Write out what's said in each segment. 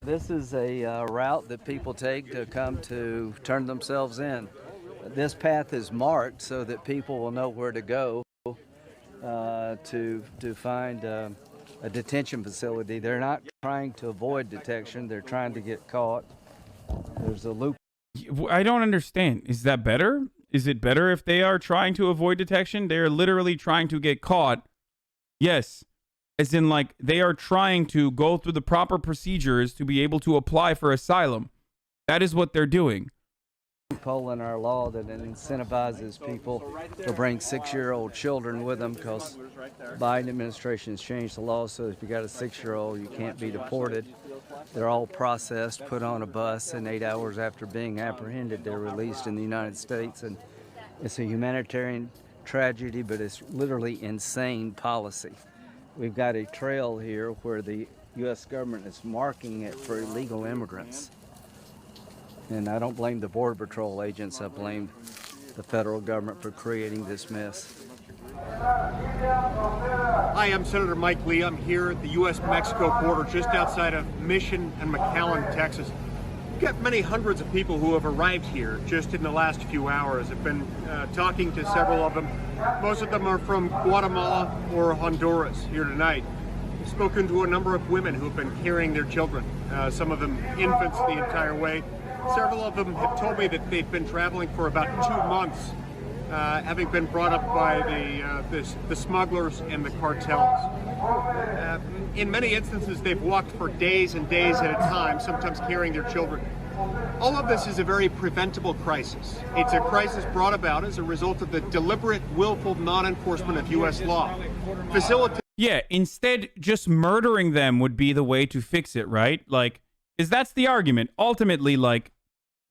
This is a route that people take to come to turn themselves in. This path is marked so that people will know where to go to find a detention facility. They're not trying to avoid detection. They're trying to get caught. There's a loop. I don't understand. Is that better? Is it better if they are trying to avoid detection? They are literally trying to get caught. Yes. As in, like, they are trying to go through the proper procedures to be able to apply for asylum. That is what they're doing. Loophole in our law that incentivizes people to bring 6-year-old children with them, because Biden administration has changed the law so if you got a 6-year-old, you can't be deported. They're all processed, put on a bus, and 8 hours after being apprehended, they're released in the United States. And it's a humanitarian tragedy, but it's literally insane policy. We've got a trail here where the U.S. government is marking it for illegal immigrants. And I don't blame the Border Patrol agents. I blame the federal government for creating this mess. Hi, I'm Senator Mike Lee. I'm here at the U.S.-Mexico border just outside of Mission and McAllen, Texas. We've got many hundreds of people who have arrived here just in the last few hours. I've been talking to several of them. Most of them are from Guatemala or Honduras here tonight. I've spoken to a number of women who have been carrying their children, some of them infants the entire way. Several of them have told me that they've been traveling for about 2 months, having been brought up by the smugglers and the cartels. In many instances, they've walked for days and days at a time, sometimes carrying their children. All of this is a very preventable crisis. It's a crisis brought about as a result of the deliberate, willful non-enforcement of U.S. law. Yeah, instead, just murdering them would be the way to fix it, right? Like, because that's the argument. Ultimately, like,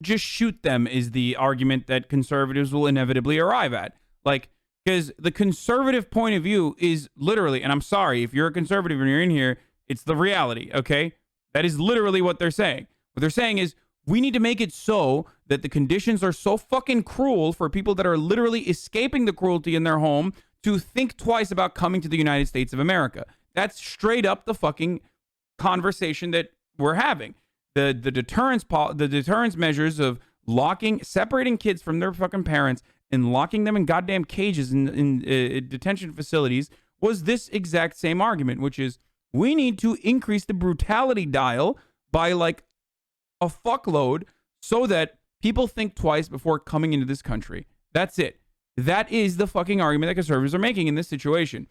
just shoot them is the argument that conservatives will inevitably arrive at. Like, because the conservative point of view is literally, and I'm sorry, if you're a conservative and you're in here, it's the reality, okay? That is literally what they're saying. What they're saying is, we need to make it so that the conditions are so fucking cruel for people that are literally escaping the cruelty in their home to think twice about coming to the United States of America. That's straight up the fucking conversation that we're having. The deterrence measures of separating kids from their fucking parents and locking them in goddamn cages in detention facilities was this exact same argument, which is we need to increase the brutality dial by like a fuckload so that people think twice before coming into this country. That's it. That is the fucking argument that conservatives are making in this situation.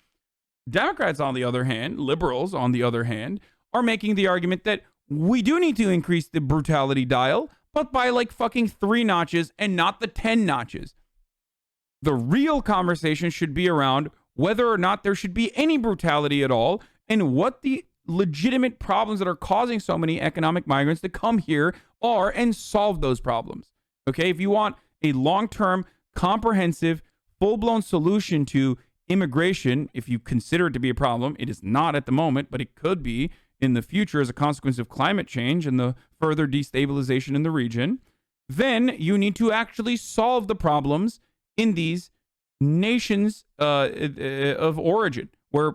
Democrats, on the other hand, liberals, on the other hand, are making the argument that we do need to increase the brutality dial, but by like fucking 3 notches and not the 10 notches. The real conversation should be around whether or not there should be any brutality at all and what the legitimate problems that are causing so many economic migrants to come here are and solve those problems. Okay, if you want a long-term, comprehensive, full-blown solution to immigration, if you consider it to be a problem, it is not at the moment, but it could be in the future as a consequence of climate change and the further destabilization in the region, then you need to actually solve the problems in these nations of origin where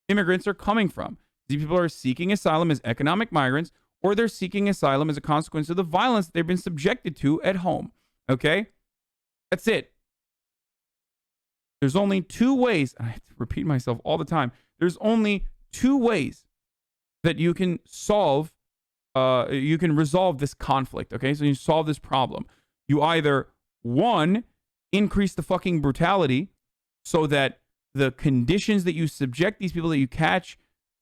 immigrants are coming from. These people are seeking asylum as economic migrants, or they're seeking asylum as a consequence of the violence they've been subjected to at home. Okay? That's it. There's only 2 ways, and I have to repeat myself all the time, there's only 2 ways that you can resolve this conflict, okay? So you solve this problem. You either, 1, increase the fucking brutality so that the conditions that you subject these people that you catch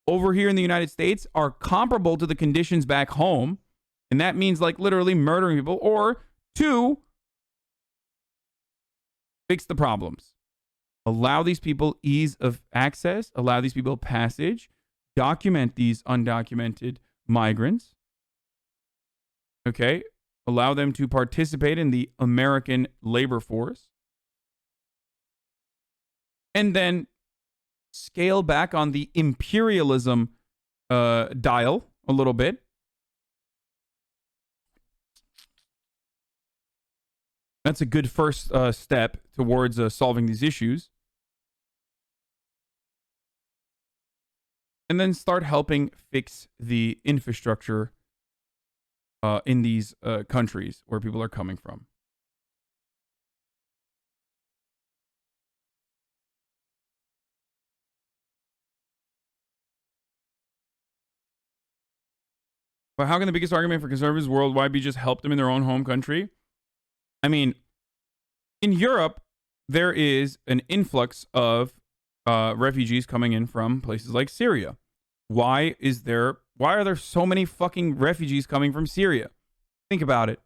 over here in the United States are comparable to the conditions back home, and that means like literally murdering people, or 2, fix the problems. Allow these people ease of access, allow these people passage, document these undocumented migrants, okay? Allow them to participate in the American labor force. And then scale back on the imperialism dial a little bit. That's a good first step towards solving these issues. And then start helping fix the infrastructure in these countries where people are coming from. But how can the biggest argument for conservatives worldwide be just help them in their own home country? I mean, in Europe, there is an influx of refugees coming in from places like Syria. Why are there so many fucking refugees coming from Syria? Think about it.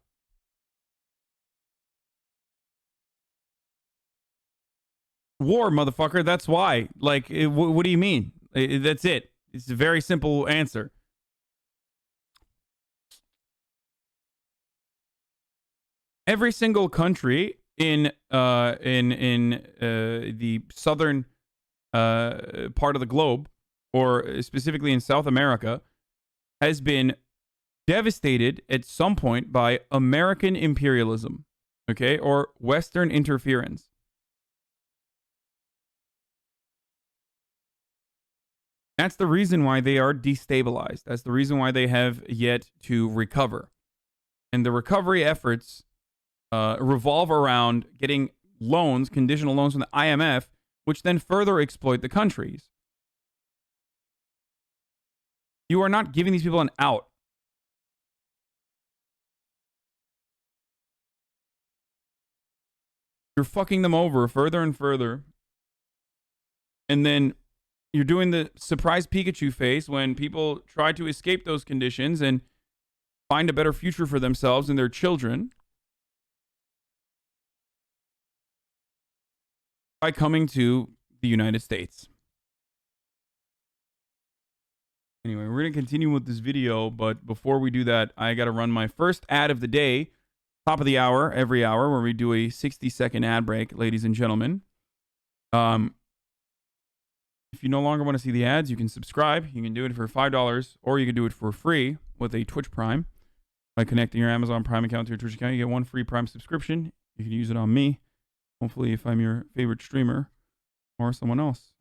War, motherfucker. That's why. Like, what do you mean? That's it. It's a very simple answer. Every single country in the southern part of the globe, or specifically in South America, has been devastated at some point by American imperialism, okay, or Western interference. That's the reason why they are destabilized. That's the reason why they have yet to recover. And the recovery efforts revolve around getting loans, conditional loans from the IMF, which then further exploit the countries. You are not giving these people an out. You're fucking them over further and further. And then you're doing the surprise Pikachu face when people try to escape those conditions and find a better future for themselves and their children by coming to the United States. Anyway, we're going to continue with this video, but before we do that, I got to run my first ad of the day, top of the hour, every hour, where we do a 60-second ad break, ladies and gentlemen. If you no longer want to see the ads, you can subscribe. You can do it for $5, or you can do it for free with a Twitch Prime. By connecting your Amazon Prime account to your Twitch account, you get one free Prime subscription. You can use it on me. Hopefully, if I'm your favorite streamer or someone else.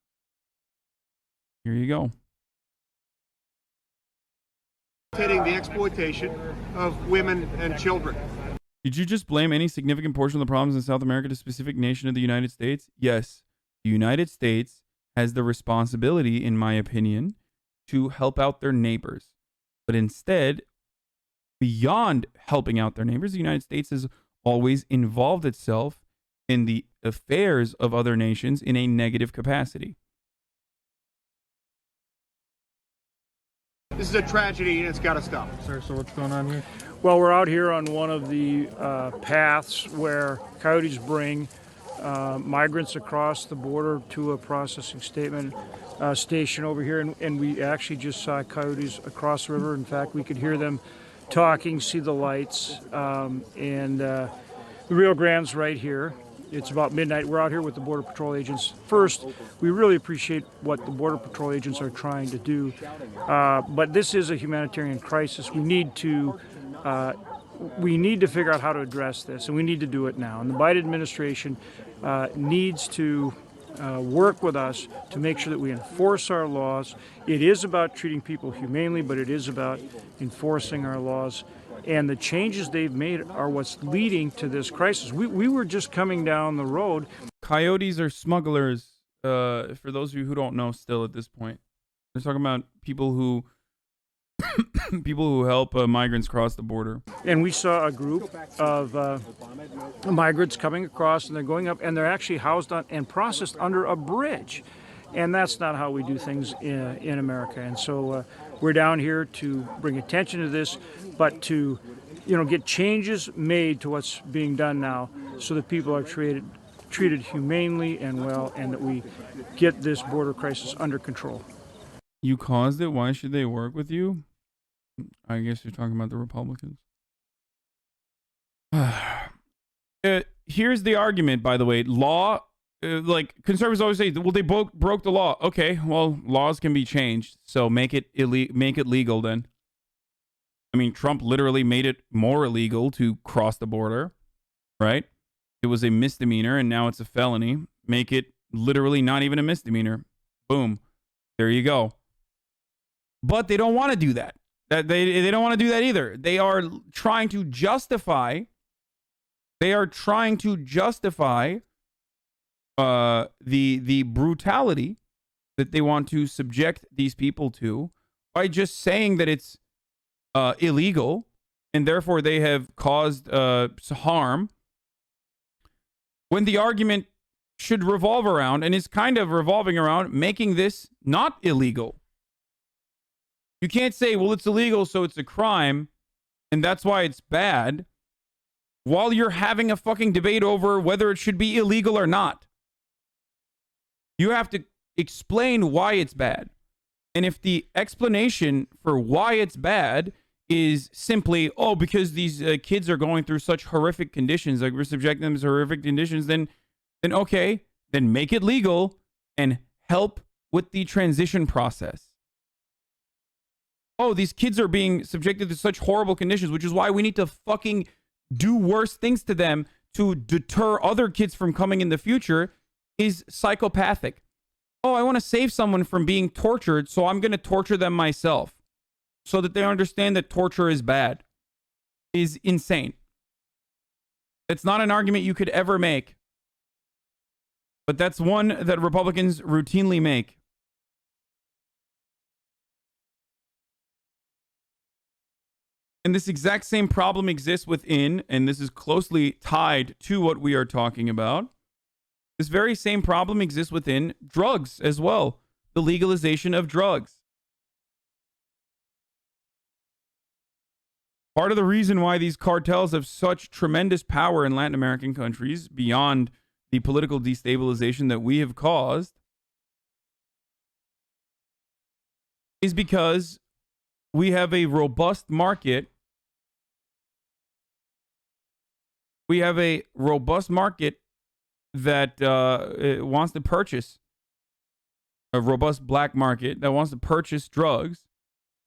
Here you go. The exploitation of women and children. Did you just blame any significant portion of the problems in South America to a specific nation of the United States? Yes. The United States has the responsibility, in my opinion, to help out their neighbors. But instead, beyond helping out their neighbors, the United States has always involved itself in the affairs of other nations in a negative capacity. This is a tragedy and it's got to stop. Sir, so what's going on here? Well, we're out here on one of the paths where coyotes bring migrants across the border to a processing station over here, and we actually just saw coyotes across the river. In fact, we could hear them talking, see the lights, and the Rio Grande's right here. It's about midnight. We're out here with the Border Patrol agents. First, we really appreciate what the Border Patrol agents are trying to do, but this is a humanitarian crisis. We need to figure out how to address this, and we need to do it now. And the Biden administration needs to work with us to make sure that we enforce our laws. It is about treating people humanely, but it is about enforcing our laws. And the changes they've made are what's leading to this crisis. We were just coming down the road. Coyotes are smugglers, for those of you who don't know still at this point. They're talking about people who help migrants cross the border. And we saw a group of migrants coming across, and they're going up, and they're actually housed on and processed under a bridge. And that's not how we do things in America. And so we're down here to bring attention to this, but to get changes made to what's being done now so that people are treated humanely and well, and that we get this border crisis under control. You caused it? Why should they work with you? I guess you're talking about the Republicans. Here's the argument, by the way. Law, like conservatives always say, well, they broke the law. Okay, well, laws can be changed, so make it legal then. I mean, Trump literally made it more illegal to cross the border, right? It was a misdemeanor, and now it's a felony. Make it literally not even a misdemeanor. Boom. There you go. But they don't want to do that. That they don't want to do that either. They are trying to justify. They are trying to justify the brutality that they want to subject these people to by just saying that it's illegal and therefore they have caused harm, when the argument should revolve around, and is kind of revolving around, making this not illegal. You can't say, well, it's illegal, so it's a crime, and that's why it's bad, while you're having a fucking debate over whether it should be illegal or not. You have to explain why it's bad. And if the explanation for why it's bad is simply, oh, because these kids are going through such horrific conditions, like we're subjecting them to horrific conditions, then okay, then make it legal and help with the transition process. Oh, these kids are being subjected to such horrible conditions, which is why we need to fucking do worse things to them to deter other kids from coming in the future, is psychopathic. Oh, I want to save someone from being tortured, so I'm going to torture them myself so that they understand that torture is bad, is insane. It's not an argument you could ever make, but that's one that Republicans routinely make. And this exact same problem exists within, and this is closely tied to what we are talking about. This very same problem exists within drugs as well. The legalization of drugs. Part of the reason why these cartels have such tremendous power in Latin American countries, beyond the political destabilization that we have caused, is because we have a robust market. We have a robust market that wants to purchase, a robust black market that wants to purchase drugs.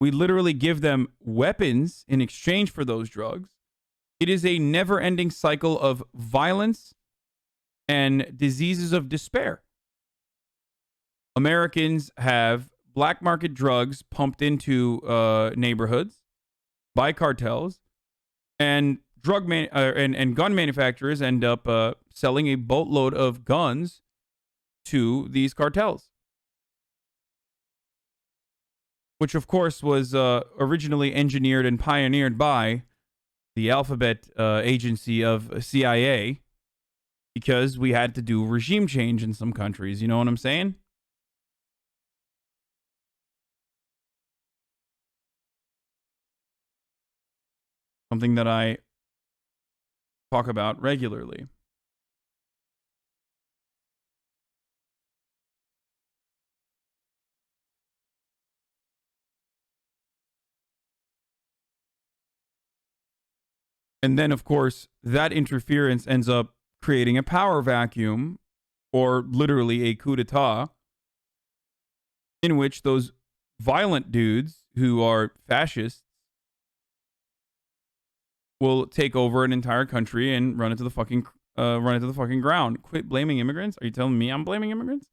We literally give them weapons in exchange for those drugs. It is a never-ending cycle of violence and diseases of despair. Americans have black market drugs pumped into neighborhoods by cartels, and and gun manufacturers end up selling a boatload of guns to these cartels, which of course was originally engineered and pioneered by the Alphabet agency of CIA, because we had to do regime change in some countries. You know what I'm saying? Something that I talk about regularly. And then, of course, that interference ends up creating a power vacuum, or literally a coup d'etat, in which those violent dudes who are fascists will take over an entire country and run it to the fucking ground. Quit blaming immigrants. Are you telling me I'm blaming immigrants?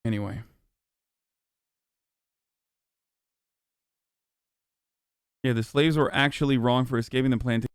Anyway. Yeah, the slaves were actually wrong for escaping the plantation.